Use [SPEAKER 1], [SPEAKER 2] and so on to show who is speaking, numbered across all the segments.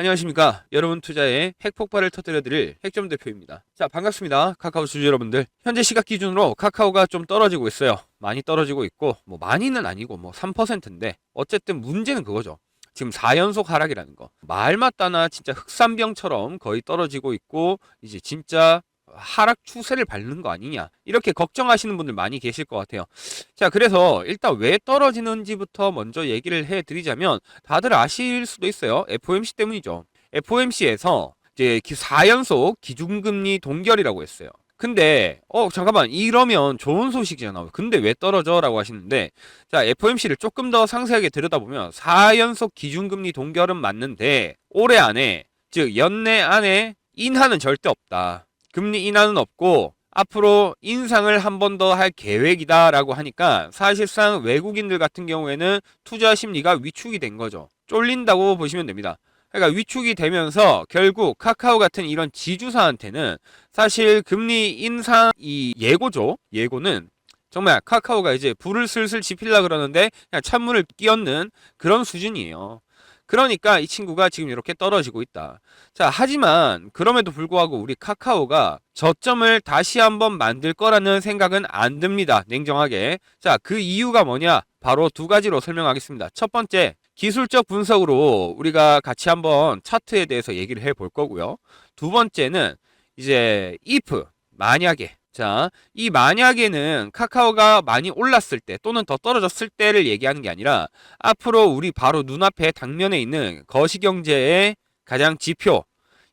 [SPEAKER 1] 안녕하십니까. 여러분 투자의 핵폭발을 터뜨려드릴 핵점 대표입니다. 자, 반갑습니다. 카카오 주주 여러분들. 현재 시각 기준으로 카카오가 좀 떨어지고 있어요. 많이 떨어지고 있고, 많이는 아니고 3%인데, 어쨌든 문제는 그거죠. 지금 4연속 하락이라는 거. 말맞다나 진짜 흑산병처럼 거의 떨어지고 있고, 이제 진짜 하락 추세를 밟는 거 아니냐. 이렇게 걱정하시는 분들 많이 계실 것 같아요. 자, 그래서 일단 왜 떨어지는지부터 먼저 얘기를 해드리자면 다들 아실 수도 있어요. FOMC 때문이죠. FOMC에서 이제 4연속 기준금리 동결이라고 했어요. 근데 잠깐만, 이러면 좋은 소식이잖아. 근데 왜 떨어져? 라고 하시는데, 자, FOMC를 조금 더 상세하게 들여다보면 4연속 기준금리 동결은 맞는데 올해 안에, 즉 연내 안에 인하는 절대 없다. 금리 인하는 없고 앞으로 인상을 한 번 더 할 계획이다 라고 하니까, 사실상 외국인들 같은 경우에는 투자 심리가 위축이 된 거죠. 쫄린다고 보시면 됩니다. 그러니까 위축이 되면서 결국 카카오 같은 이런 지주사한테는 사실 금리 인상 이 예고죠. 예고는 정말 카카오가 이제 불을 슬슬 지피려 그러는데 그냥 찬물을 끼얹는 그런 수준이에요. 그러니까 이 친구가 지금 이렇게 떨어지고 있다. 자, 하지만 그럼에도 불구하고 우리 카카오가 저점을 다시 한번 만들 거라는 생각은 안 듭니다. 냉정하게. 자, 그 이유가 뭐냐? 바로 두 가지로 설명하겠습니다. 첫 번째, 기술적 분석으로 우리가 같이 한번 차트에 대해서 얘기를 해볼 거고요. 두 번째는 이제 if, 만약에, 자, 이 만약에는 카카오가 많이 올랐을 때 또는 더 떨어졌을 때를 얘기하는 게 아니라 앞으로 우리 바로 눈앞에 당면에 있는 거시경제의 가장 지표,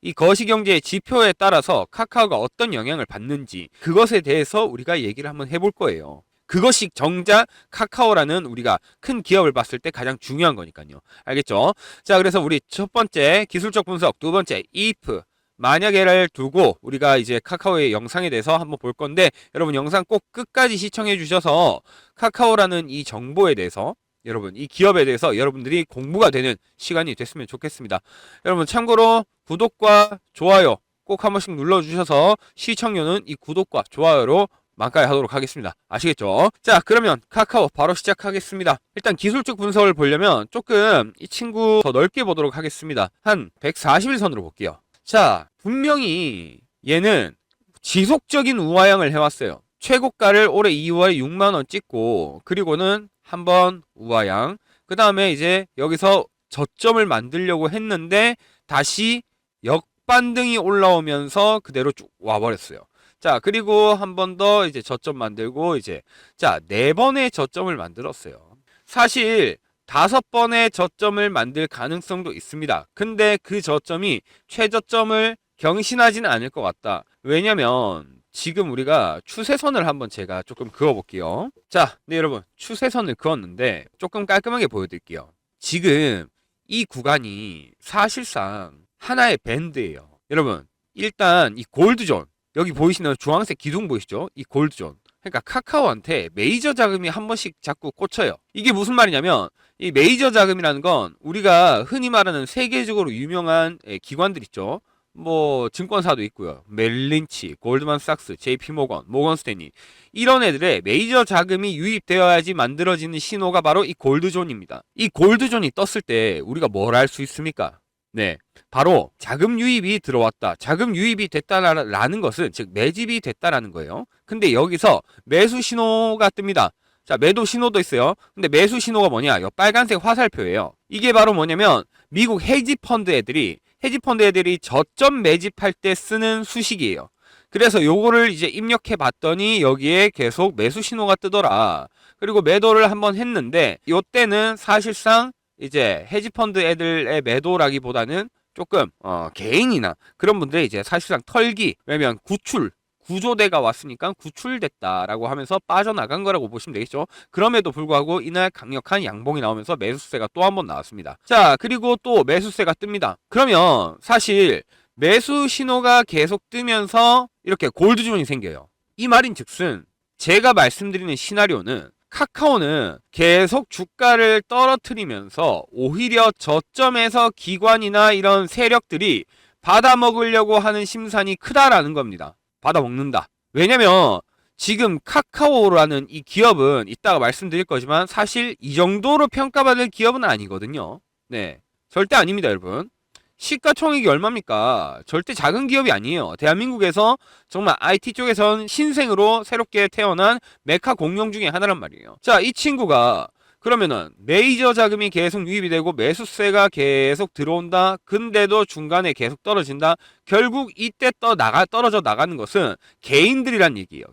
[SPEAKER 1] 이 거시경제의 지표에 따라서 카카오가 어떤 영향을 받는지, 그것에 대해서 우리가 얘기를 한번 해볼 거예요. 그것이 정작 카카오라는 우리가 큰 기업을 봤을 때 가장 중요한 거니까요. 알겠죠? 자, 그래서 우리 첫 번째 기술적 분석, 두 번째 if, 만약에를 두고 우리가 이제 카카오의 영상에 대해서 한번 볼 건데, 여러분 영상 꼭 끝까지 시청해 주셔서 카카오라는 이 정보에 대해서, 여러분 이 기업에 대해서 여러분들이 공부가 되는 시간이 됐으면 좋겠습니다. 여러분 참고로 구독과 좋아요 꼭 한 번씩 눌러주셔서 시청료는 이 구독과 좋아요로 만까지 하도록 하겠습니다. 아시겠죠? 자, 그러면 카카오 바로 시작하겠습니다. 일단 기술적 분석을 보려면 조금 이 친구 더 넓게 보도록 하겠습니다. 한 140일선으로 볼게요. 자, 분명히 얘는 지속적인 우하향을 해왔어요. 최고가를 올해 2월에 6만원 찍고, 그리고는 한번 우하향, 그 다음에 이제 여기서 저점을 만들려고 했는데 다시 역반등이 올라오면서 그대로 쭉 와버렸어요. 자, 그리고 한 번 더 이제 저점 만들고, 이제 자, 4번의 저점을 만들었어요. 사실 5번의 저점을 만들 가능성도 있습니다. 근데 그 저점이 최저점을 경신하지는 않을 것 같다. 왜냐면 지금 우리가 추세선을 한번 제가 조금 그어볼게요. 자, 네, 여러분 추세선을 그었는데 조금 깔끔하게 보여드릴게요. 지금 이 구간이 사실상 하나의 밴드예요. 여러분, 일단 이 골드존, 여기 보이시는 주황색 기둥 보이시죠? 이 골드존. 그러니까 카카오한테 메이저 자금이 한 번씩 자꾸 꽂혀요. 이게 무슨 말이냐면, 이 메이저 자금이라는 건 우리가 흔히 말하는 세계적으로 유명한 기관들 있죠. 증권사도 있고요. 멜린치, 골드만삭스, JP모건, 모건스탠리, 이런 애들의 메이저 자금이 유입되어야지 만들어지는 신호가 바로 이 골드존입니다. 이 골드존이 떴을 때 우리가 뭘 할 수 있습니까? 네, 바로 자금 유입이 들어왔다, 자금 유입이 됐다라는 것은 즉 매집이 됐다라는 거예요. 근데 여기서 매수 신호가 뜹니다. 자, 매도 신호도 있어요. 근데 매수 신호가 뭐냐? 이 빨간색 화살표예요. 이게 바로 뭐냐면 미국 헤지펀드 애들이 저점 매집할 때 쓰는 수식이에요. 그래서 요거를 이제 입력해 봤더니 여기에 계속 매수 신호가 뜨더라. 그리고 매도를 한번 했는데, 요때는 사실상 이제 헤지펀드 애들의 매도라기보다는 조금 개인이나 그런 분들의 이제 사실상 털기, 왜냐면 구조대가 왔으니까 구출됐다라고 하면서 빠져나간 거라고 보시면 되겠죠. 그럼에도 불구하고 이날 강력한 양봉이 나오면서 매수세가 또 한 번 나왔습니다. 자, 그리고 또 매수세가 뜹니다. 그러면 사실 매수 신호가 계속 뜨면서 이렇게 골드존이 생겨요. 이 말인즉슨 제가 말씀드리는 시나리오는 카카오는 계속 주가를 떨어뜨리면서 오히려 저점에서 기관이나 이런 세력들이 받아먹으려고 하는 심산이 크다라는 겁니다. 받아먹는다. 왜냐면 지금 카카오라는 이 기업은 이따가 말씀드릴 거지만 사실 이 정도로 평가받을 기업은 아니거든요. 네, 절대 아닙니다, 여러분. 시가총액이 얼마입니까? 절대 작은 기업이 아니에요. 대한민국에서 정말 IT 쪽에선 신생으로 새롭게 태어난 메카 공룡 중에 하나란 말이에요. 자, 이 친구가 그러면은 메이저 자금이 계속 유입이 되고 매수세가 계속 들어온다. 근데도 중간에 계속 떨어진다. 결국 이때 떨어져 나가는 것은 개인들이란 얘기예요.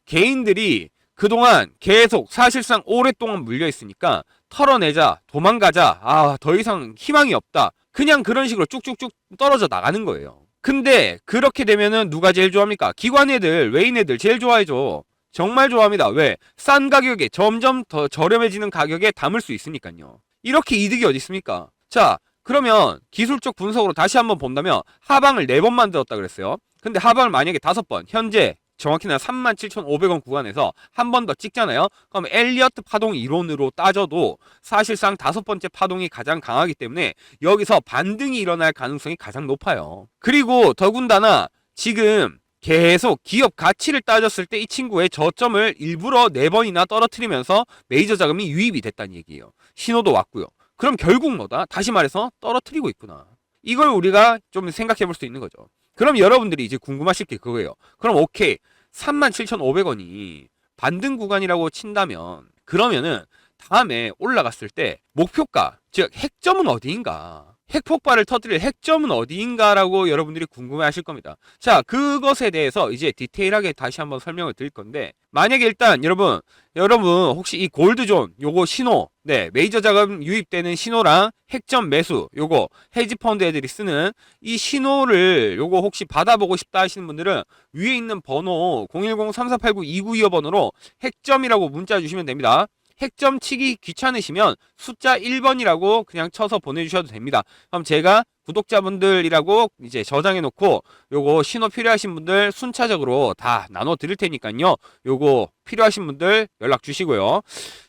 [SPEAKER 1] 개인들이 그동안 계속 사실상 오랫동안 물려 있으니까 털어내자, 도망가자, 더 이상 희망이 없다. 그냥 그런 식으로 쭉쭉쭉 떨어져 나가는 거예요. 근데 그렇게 되면은 누가 제일 좋아합니까? 기관 애들, 외인 애들 제일 좋아해줘. 정말 좋아합니다. 왜? 싼 가격에 점점 더 저렴해지는 가격에 담을 수 있으니까요. 이렇게 이득이 어디 있습니까? 자, 그러면 기술적 분석으로 다시 한번 본다면 하방을 4번 만들었다 그랬어요. 근데 하방을 만약에 5번, 현재 정확히는 37,500원 구간에서 한 번 더 찍잖아요. 그럼 엘리어트 파동 이론으로 따져도 사실상 5번째 파동이 가장 강하기 때문에 여기서 반등이 일어날 가능성이 가장 높아요. 그리고 더군다나 지금 계속 기업 가치를 따졌을 때 이 친구의 저점을 일부러 4번이나 떨어뜨리면서 메이저 자금이 유입이 됐다는 얘기예요. 신호도 왔고요. 그럼 결국 뭐다? 다시 말해서 떨어뜨리고 있구나. 이걸 우리가 좀 생각해 볼 수 있는 거죠. 그럼 여러분들이 이제 궁금하실 게 그거예요. 그럼 오케이. 37,500원이 반등 구간이라고 친다면 그러면은 다음에 올라갔을 때 목표가, 즉 핵점은 어디인가? 핵폭발을 터뜨릴 핵점은 어디인가라고 여러분들이 궁금해하실 겁니다. 자, 그것에 대해서 이제 디테일하게 다시 한번 설명을 드릴 건데, 만약에 일단 여러분 혹시 이 골드존 요거 신호, 메이저 자금 유입되는 신호랑 핵점 매수 요거 헤지펀드 애들이 쓰는 이 신호를 요거 혹시 받아보고 싶다 하시는 분들은 위에 있는 번호 010-3489-2925 번호로 핵점이라고 문자 주시면 됩니다. 핵점 치기 귀찮으시면 숫자 1번이라고 그냥 쳐서 보내주셔도 됩니다. 그럼 제가 구독자분들이라고 이제 저장해 놓고 요거 신호 필요하신 분들 순차적으로 다 나눠 드릴 테니까요. 요거 필요하신 분들 연락 주시고요.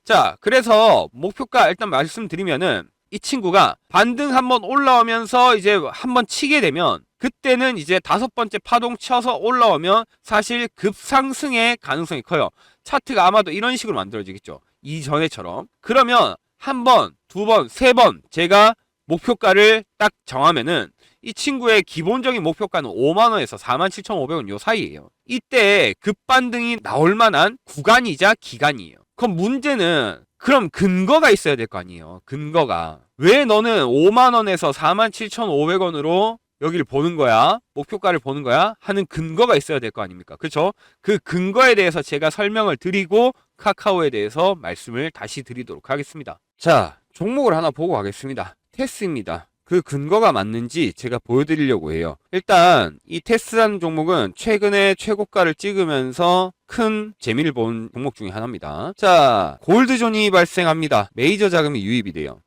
[SPEAKER 1] 자, 그래서 목표가 일단 말씀드리면은 이 친구가 반등 한번 올라오면서 이제 한번 치게 되면 그때는 이제 5번째 파동 쳐서 올라오면 사실 급상승의 가능성이 커요. 차트가 아마도 이런 식으로 만들어지겠죠. 이전에처럼. 그러면 한 번, 2번, 3번 제가 목표가를 딱 정하면은 이 친구의 기본적인 목표가는 5만원에서 47,500원 요 사이에요. 이때 급반등이 나올 만한 구간이자 기간이에요. 그럼 문제는 그럼 근거가 있어야 될 거 아니에요. 근거가. 왜 너는 5만원에서 47,500원으로 여기를 보는 거야? 목표가를 보는 거야? 하는 근거가 있어야 될 거 아닙니까? 그렇죠? 그 근거에 대해서 제가 설명을 드리고 카카오에 대해서 말씀을 다시 드리도록 하겠습니다. 자, 종목을 하나 보고 가겠습니다. 테스입니다. 그 근거가 맞는지 제가 보여드리려고 해요. 일단 이 테스라는 종목은 최근에 최고가를 찍으면서 큰 재미를 본 종목 중에 하나입니다. 자, 골드존이 발생합니다. 메이저 자금이 유입이 돼요.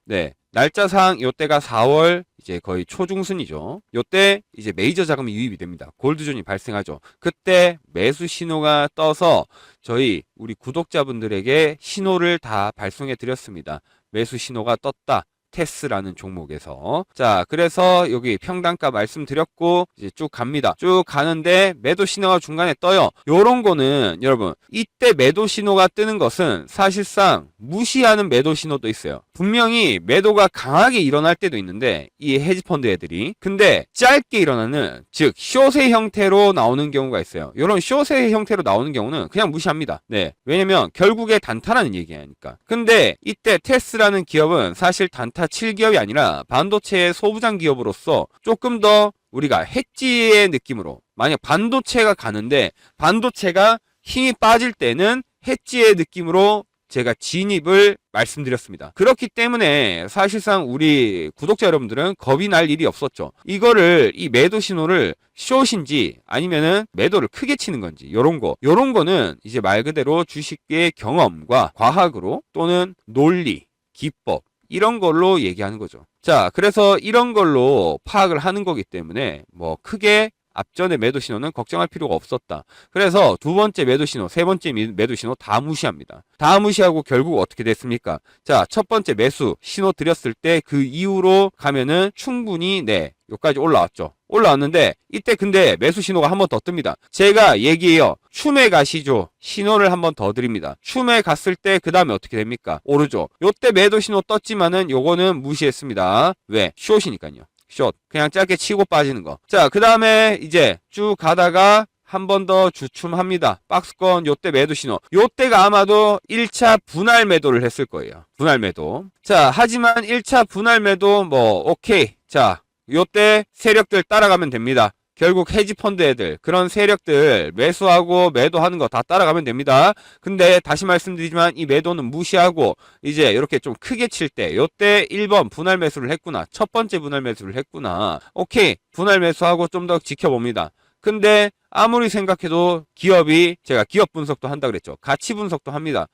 [SPEAKER 1] 날짜상 요때가 4월 이제 거의 초중순이죠. 요때 이제 메이저 자금이 유입이 됩니다. 골드존이 발생하죠. 그때 매수 신호가 떠서 저희 우리 구독자분들에게 신호를 다 발송해 드렸습니다. 매수 신호가 떴다. 테스라는 종목에서. 자, 그래서 여기 평단가 말씀드렸고 이제 쭉 갑니다. 쭉 가는데 매도 신호가 중간에 떠요. 요런 거는 여러분 이때 매도 신호가 뜨는 것은 사실상 무시하는 매도 신호도 있어요. 분명히 매도가 강하게 일어날 때도 있는데 이 헤지펀드 애들이 근데 짧게 일어나는 즉 숏의 형태로 나오는 경우가 있어요. 요런 숏의 형태로 나오는 경우는 그냥 무시합니다. 왜냐면 결국에 단타라는 얘기하니까. 근데 이때 테스라는 기업은 사실 단타 7기업이 아니라 반도체의 소부장 기업으로서 조금 더 우리가 해지의 느낌으로 만약 반도체가 가는데 반도체가 힘이 빠질 때는 해지의 느낌으로 제가 진입을 말씀드렸습니다. 그렇기 때문에 사실상 우리 구독자 여러분들은 겁이 날 일이 없었죠. 이거를 이 매도 신호를 숏인지 아니면은 매도를 크게 치는 건지 요런 거는 이제 말 그대로 주식의 경험과 과학으로 또는 논리, 기법 이런 걸로 얘기하는 거죠. 자, 그래서 이런 걸로 파악을 하는 거기 때문에 뭐 크게 앞전의 매도 신호는 걱정할 필요가 없었다. 그래서 2번째 매도 신호, 3번째 매도 신호 다 무시합니다. 다 무시하고 결국 어떻게 됐습니까? 자, 첫 번째 매수 신호 드렸을 때 그 이후로 가면은 충분히 여기까지 올라왔는데 이때 근데 매수 신호가 한 번 더 뜹니다. 제가 얘기해요. 춤에 가시죠. 신호를 한 번 더 드립니다. 춤에 갔을 때 그 다음에 어떻게 됩니까? 오르죠. 요때 매도 신호 떴지만은 요거는 무시했습니다. 왜? 숏이니까요. 숏. 그냥 짧게 치고 빠지는 거. 자, 그 다음에 이제 쭉 가다가 한 번 더 주춤합니다. 박스권 요때 매도 신호. 요때가 아마도 1차 분할 매도를 했을 거예요. 분할 매도. 자, 하지만 1차 분할 매도 뭐 오케이. 자, 요때 세력들 따라가면 됩니다. 결국 헤지펀드 애들 그런 세력들 매수하고 매도하는 거 다 따라가면 됩니다. 근데 다시 말씀드리지만 이 매도는 무시하고 이제 이렇게 좀 크게 칠 때 요때 1번 분할 매수를 했구나. 첫 번째 분할 매수를 했구나. 오케이. 분할 매수하고 좀 더 지켜봅니다. 근데 아무리 생각해도 기업이 제가 기업 분석도 한다 그랬죠. 가치 분석도 합니다.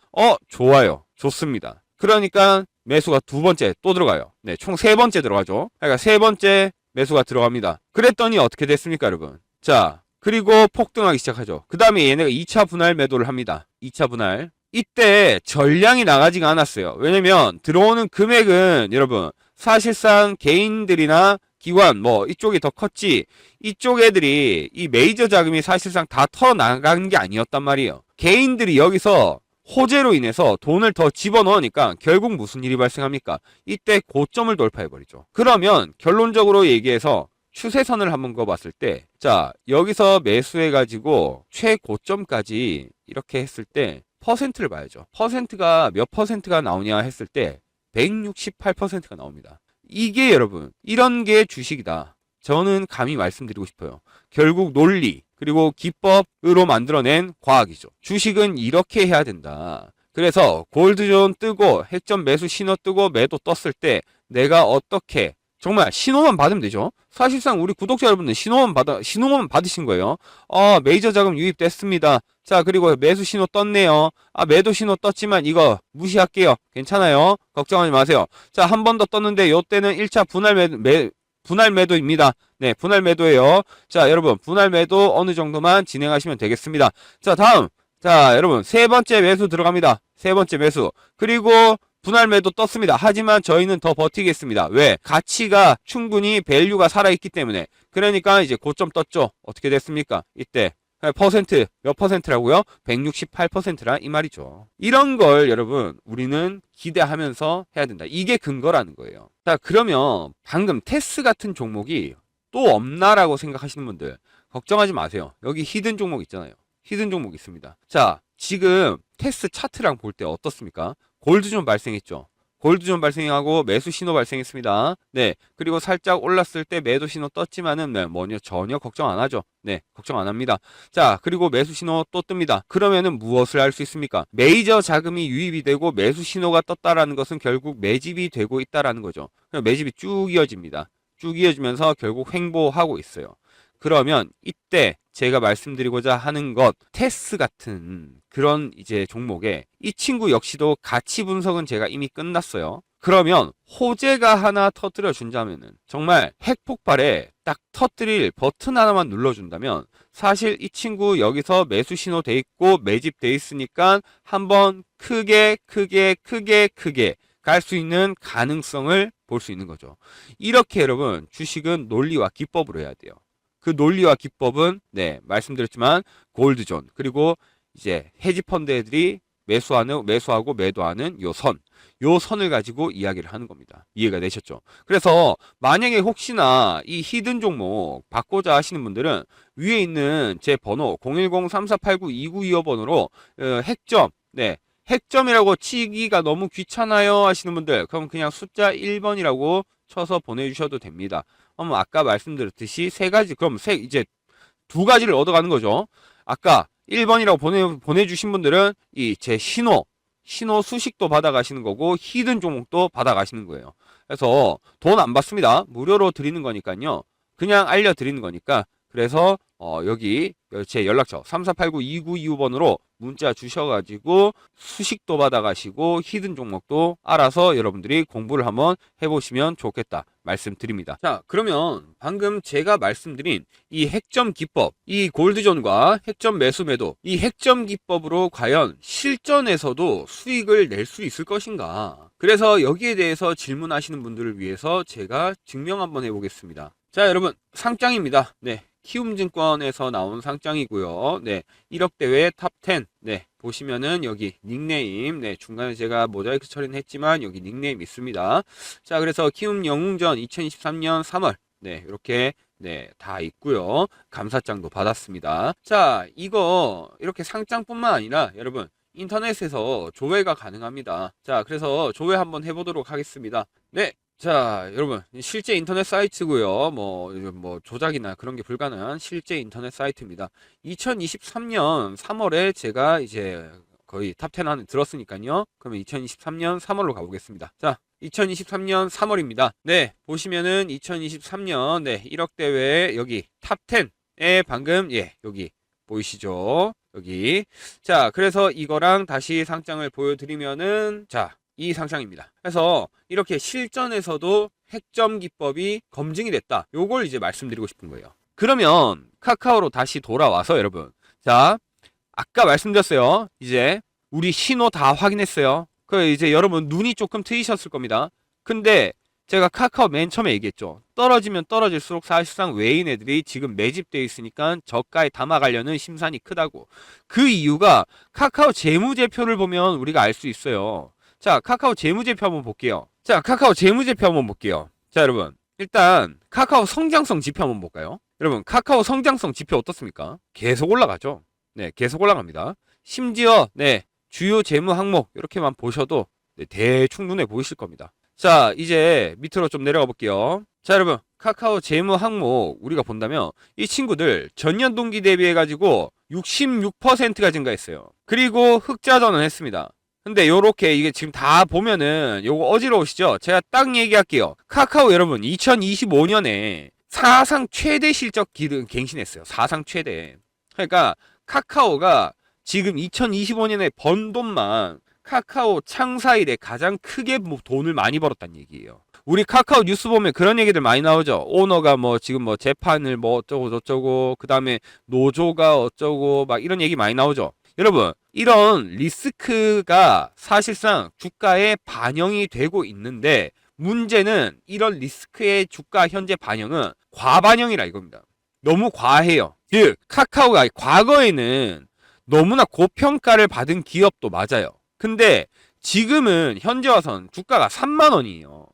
[SPEAKER 1] 좋아요. 좋습니다. 그러니까 매수가 두 번째 또 들어가요. 네, 총 세 번째 들어가죠. 그러니까 세 번째 매수가 들어갑니다. 그랬더니 어떻게 됐습니까, 여러분? 자, 그리고 폭등하기 시작하죠. 그 다음에 얘네가 2차 분할 매도를 합니다. 2차 분할. 이때 전량이 나가지가 않았어요. 왜냐면 들어오는 금액은 여러분 사실상 개인들이나 기관 뭐 이쪽이 더 컸지 이쪽 애들이 이 메이저 자금이 사실상 다 털어나간 게 아니었단 말이에요. 개인들이 여기서 호재로 인해서 돈을 더 집어넣으니까 결국 무슨 일이 발생합니까? 이때 고점을 돌파해버리죠. 그러면 결론적으로 얘기해서 추세선을 한번 그어봤을 때, 자, 여기서 매수해가지고 최고점까지 이렇게 했을 때 퍼센트를 봐야죠. 퍼센트가 몇 퍼센트가 나오냐 했을 때 168%가 나옵니다. 이게 여러분, 이런 게 주식이다. 저는 감히 말씀드리고 싶어요. 결국 논리, 그리고 기법으로 만들어낸 과학이죠. 주식은 이렇게 해야 된다. 그래서 골드존 뜨고 핵점 매수 신호 뜨고 매도 떴을 때 내가 어떻게 정말 신호만 받으면 되죠. 사실상 우리 구독자 여러분들 신호만 받으신 거예요. 메이저 자금 유입됐습니다. 자, 그리고 매수 신호 떴네요. 매도 신호 떴지만 이거 무시할게요. 괜찮아요. 걱정하지 마세요. 자, 한 번 더 떴는데 요때는 1차 분할 매도입니다. 네, 분할 매도예요. 자, 여러분, 분할 매도 어느 정도만 진행하시면 되겠습니다. 자, 다음. 자, 여러분, 세 번째 매수 들어갑니다. 세 번째 매수. 그리고 분할 매도 떴습니다. 하지만 저희는 더 버티겠습니다. 왜? 가치가 충분히 밸류가 살아있기 때문에. 그러니까 이제 고점 떴죠. 어떻게 됐습니까? 이때. 퍼센트, 몇 퍼센트라고요? 168%라 이 말이죠. 이런 걸 여러분, 우리는 기대하면서 해야 된다. 이게 근거라는 거예요. 자, 그러면 방금 테스 같은 종목이 또 없나라고 생각하시는 분들, 걱정하지 마세요. 여기 히든 종목 있잖아요. 히든 종목 있습니다. 자, 지금 테스 차트랑 볼 때 어떻습니까? 골드존 발생했죠. 골드존 발생하고 매수 신호 발생했습니다. 네. 그리고 살짝 올랐을 때 매도 신호 떴지만은 전혀 걱정 안 하죠. 네. 걱정 안 합니다. 자, 그리고 매수 신호 또 뜹니다. 그러면은 무엇을 알 수 있습니까? 메이저 자금이 유입이 되고 매수 신호가 떴다라는 것은 결국 매집이 되고 있다라는 거죠. 매집이 쭉 이어집니다. 쭉 이어지면서 결국 횡보하고 있어요. 그러면 이때 제가 말씀드리고자 하는 것, 테스 같은 그런 이제 종목에 이 친구 역시도 가치 분석은 제가 이미 끝났어요. 그러면 호재가 하나 터뜨려 준다면은 정말 핵폭발에 딱 터뜨릴 버튼 하나만 눌러준다면 사실 이 친구 여기서 매수 신호 돼 있고 매집 돼 있으니까 한번 크게 갈 수 있는 가능성을 볼 수 있는 거죠. 이렇게 여러분 주식은 논리와 기법으로 해야 돼요. 그 논리와 기법은 말씀드렸지만 골드존 그리고 이제 헤지펀드 애들이 매수하고 매도하는 요 선을 가지고 이야기를 하는 겁니다. 이해가 되셨죠? 그래서 만약에 혹시나 이 히든 종목 받고자 하시는 분들은 위에 있는 제 번호 010-3489-2925번으로 핵점이라고 치기가 너무 귀찮아요 하시는 분들 그럼 그냥 숫자 1번이라고 쳐서 보내주셔도 됩니다. 아까 말씀드렸듯이 이제 두 가지를 얻어가는 거죠. 아까 1번이라고 보내주신 분들은 이 제 신호 수식도 받아가시는 거고 히든 종목도 받아가시는 거예요. 그래서 돈 안 받습니다. 무료로 드리는 거니까요. 그냥 알려드리는 거니까 그래서 여기 제 연락처 3489-2925번으로 문자 주셔가지고 수식도 받아가시고 히든 종목도 알아서 여러분들이 공부를 한번 해보시면 좋겠다 말씀드립니다. 자, 그러면 방금 제가 말씀드린 이 핵점 기법, 이 골드존과 핵점 매수 매도, 이 핵점 기법으로 과연 실전에서도 수익을 낼 수 있을 것인가? 그래서 여기에 대해서 질문하시는 분들을 위해서 제가 증명 한번 해보겠습니다. 자, 여러분 상장입니다. 네, 키움증권에서 나온 상장이고요. 네, 1억 대회 탑 10. 네, 보시면은 여기 닉네임, 네, 중간에 제가 모자이크 처리는 했지만 여기 닉네임 있습니다. 자, 그래서 키움 영웅전 2023년 3월. 네, 이렇게 네, 다 있고요. 감사장도 받았습니다. 자, 이거 이렇게 상장뿐만 아니라 여러분 인터넷에서 조회가 가능합니다. 자, 그래서 조회 한번 해보도록 하겠습니다. 네. 자, 여러분, 실제 인터넷 사이트고요. 뭐 조작이나 그런 게 불가능한 실제 인터넷 사이트입니다. 2023년 3월에 제가 이제 거의 탑 10 안에 들었으니까요. 그러면 2023년 3월로 가보겠습니다. 자, 2023년 3월입니다. 네, 보시면은 2023년 네, 1억 대회 여기 탑 10에 방금 예, 여기 보이시죠? 여기. 자, 그래서 이거랑 다시 상장을 보여드리면은 자, 이 상장입니다. 그래서 이렇게 실전에서도 핵점 기법이 검증이 됐다. 요걸 이제 말씀드리고 싶은 거예요. 그러면 카카오로 다시 돌아와서 여러분, 자, 아까 말씀드렸어요. 이제 우리 신호 다 확인했어요. 그 이제 여러분 눈이 조금 트이셨을 겁니다. 근데 제가 카카오 맨 처음에 얘기했죠. 떨어지면 떨어질수록 사실상 외인 애들이 지금 매집되어 있으니까 저가에 담아가려는 심산이 크다고. 그 이유가 카카오 재무제표를 보면 우리가 알 수 있어요. 자, 카카오 재무제표 한번 볼게요. 자, 카카오 재무제표 한번 볼게요. 자, 여러분. 일단 카카오 성장성 지표 한번 볼까요? 여러분, 카카오 성장성 지표 어떻습니까? 계속 올라가죠. 네, 계속 올라갑니다. 심지어 네, 주요 재무 항목 이렇게만 보셔도 네, 대충 눈에 보이실 겁니다. 자, 이제 밑으로 좀 내려가 볼게요. 자, 여러분, 카카오 재무 항목 우리가 본다면 이 친구들 전년 동기 대비해 가지고 66%가 증가했어요. 그리고 흑자 전환했습니다. 근데 요렇게 이게 지금 다 보면은 요거 어지러우시죠? 제가 딱 얘기할게요. 카카오 여러분 2025년에 사상 최대 실적 기능 갱신했어요. 사상 최대. 그러니까 카카오가 지금 2025년에 번 돈만 카카오 창사 이래 가장 크게 돈을 많이 벌었다는 얘기예요. 우리 카카오 뉴스 보면 그런 얘기들 많이 나오죠. 오너가 뭐 지금 뭐 재판을 뭐 어쩌고 저쩌고 그 다음에 노조가 어쩌고 막 이런 얘기 많이 나오죠. 여러분 이런 리스크가 사실상 주가에 반영이 되고 있는데 문제는 이런 리스크의 주가 현재 반영은 과반영이라 이겁니다. 너무 과해요. 즉 카카오가 과거에는 너무나 고평가를 받은 기업도 맞아요. 근데 지금은 현재 와선 주가가 3만 원이에요.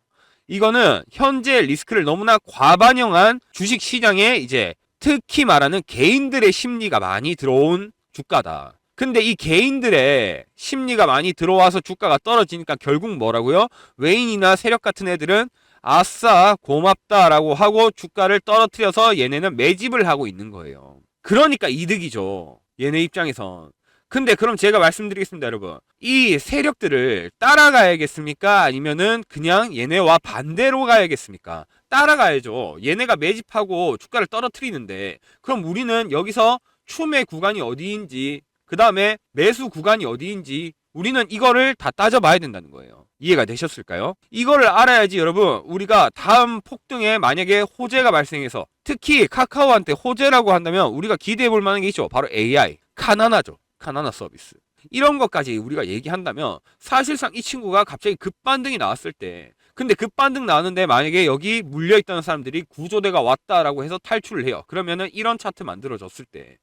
[SPEAKER 1] 이거는 현재 리스크를 너무나 과반영한 주식 시장에 이제 특히 말하는 개인들의 심리가 많이 들어온 주가다. 근데 이 개인들의 심리가 많이 들어와서 주가가 떨어지니까 결국 뭐라고요? 외인이나 세력 같은 애들은 아싸 고맙다라고 하고 주가를 떨어뜨려서 얘네는 매집을 하고 있는 거예요. 그러니까 이득이죠. 얘네 입장에선. 근데 그럼 제가 말씀드리겠습니다, 여러분. 이 세력들을 따라가야겠습니까? 아니면은 그냥 얘네와 반대로 가야겠습니까? 따라가야죠. 얘네가 매집하고 주가를 떨어뜨리는데 그럼 우리는 여기서 추매 구간이 어디인지 그 다음에 매수 구간이 어디인지 우리는 이거를 다 따져봐야 된다는 거예요. 이해가 되셨을까요? 이거를 알아야지 여러분 우리가 다음 폭등에 만약에 호재가 발생해서 특히 카카오한테 호재라고 한다면 우리가 기대해 볼 만한 게 있죠. 바로 AI, 카나나죠. 카나나 서비스. 이런 것까지 우리가 얘기한다면 사실상 이 친구가 갑자기 급반등이 나왔을 때 근데 급반등 나왔는데 만약에 여기 물려있던 사람들이 구조대가 왔다라고 해서 탈출을 해요. 그러면은 이런 차트 만들어졌을 때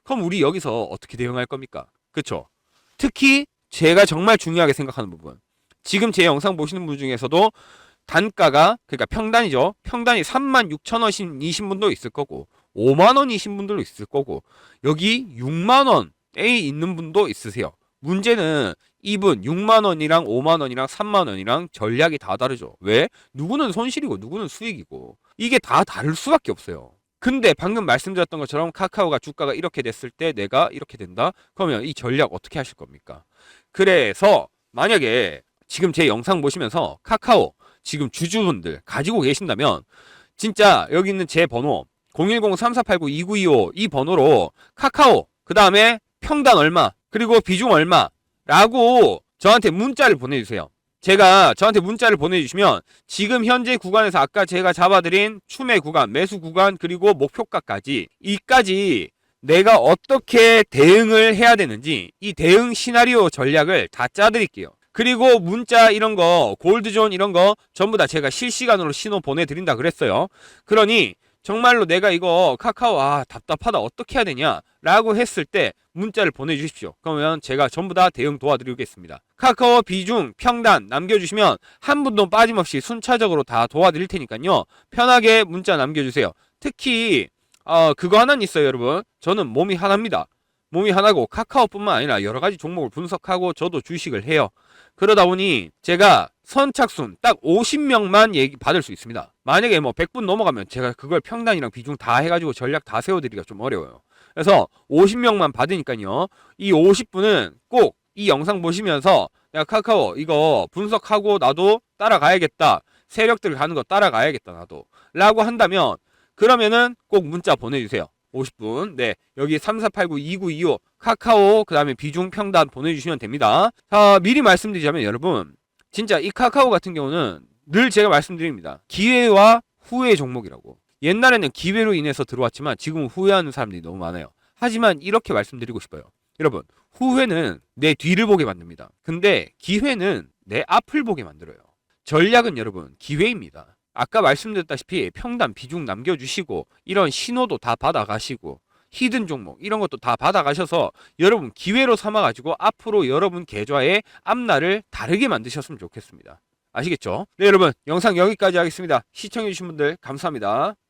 [SPEAKER 1] 그럼 우리 여기서 어떻게 대응할 겁니까? 그쵸? 특히 제가 정말 중요하게 생각하는 부분. 지금 제 영상 보시는 분 중에서도 단가가 그러니까 평단이죠. 평단이 36,000원이신 분도 있을 거고 5만원이신 분들도 있을 거고 여기 6만원에 있는 분도 있으세요. 문제는 이분 6만원이랑 5만원이랑 3만원이랑 전략이 다 다르죠. 왜? 누구는 손실이고 누구는 수익이고 이게 다 다를 수밖에 없어요. 근데 방금 말씀드렸던 것처럼 카카오가 주가가 이렇게 됐을 때 내가 이렇게 된다? 그러면 이 전략 어떻게 하실 겁니까? 그래서 만약에 지금 제 영상 보시면서 카카오 지금 주주분들 가지고 계신다면 진짜 여기 있는 제 번호 010-3489-2925 이 번호로 카카오 그 다음에 평단 얼마 그리고 비중 얼마 라고 저한테 문자를 보내주세요. 제가 저한테 문자를 보내주시면 지금 현재 구간에서 아까 제가 잡아드린 추매 구간, 매수 구간 그리고 목표가까지 이까지 내가 어떻게 대응을 해야 되는지 이 대응 시나리오 전략을 다 짜드릴게요. 그리고 문자 이런 거 골드존 이런 거 전부 다 제가 실시간으로 신호 보내드린다 그랬어요. 그러니 정말로 내가 이거 카카오 답답하다 어떻게 해야 되냐 라고 했을 때 문자를 보내주십시오. 그러면 제가 전부 다 대응 도와드리겠습니다. 카카오 비중 평단 남겨주시면 한 분도 빠짐없이 순차적으로 다 도와드릴 테니까요, 편하게 문자 남겨주세요. 특히 그거 하나는 있어요 여러분. 저는 몸이 하나입니다. 몸이 하나고 카카오뿐만 아니라 여러가지 종목을 분석하고 저도 주식을 해요. 그러다 보니 제가 선착순 딱 50명만 얘기 받을 수 있습니다. 만약에 뭐 100분 넘어가면 제가 그걸 평단이랑 비중 다 해가지고 전략 다 세워드리기가 좀 어려워요. 그래서 50명만 받으니까요, 이 50분은 꼭 이 영상 보시면서 내가 카카오 이거 분석하고 나도 따라가야겠다, 세력들 가는 거 따라가야겠다 나도 라고 한다면, 그러면은 꼭 문자 보내주세요. 50분. 네, 여기 3489-2925 카카오 그 다음에 비중 평단 보내주시면 됩니다. 자, 미리 말씀드리자면 여러분, 진짜 이 카카오 같은 경우는 늘 제가 말씀드립니다. 기회와 후회 종목이라고. 옛날에는 기회로 인해서 들어왔지만 지금 후회하는 사람들이 너무 많아요. 하지만 이렇게 말씀드리고 싶어요. 여러분, 후회는 내 뒤를 보게 만듭니다. 근데 기회는 내 앞을 보게 만들어요. 전략은 여러분 기회입니다. 아까 말씀드렸다시피 평단 비중 남겨주시고 이런 신호도 다 받아가시고 히든 종목 이런 것도 다 받아가셔서 여러분 기회로 삼아가지고 앞으로 여러분 계좌의 앞날을 다르게 만드셨으면 좋겠습니다. 아시겠죠? 네 여러분, 영상 여기까지 하겠습니다. 시청해주신 분들 감사합니다.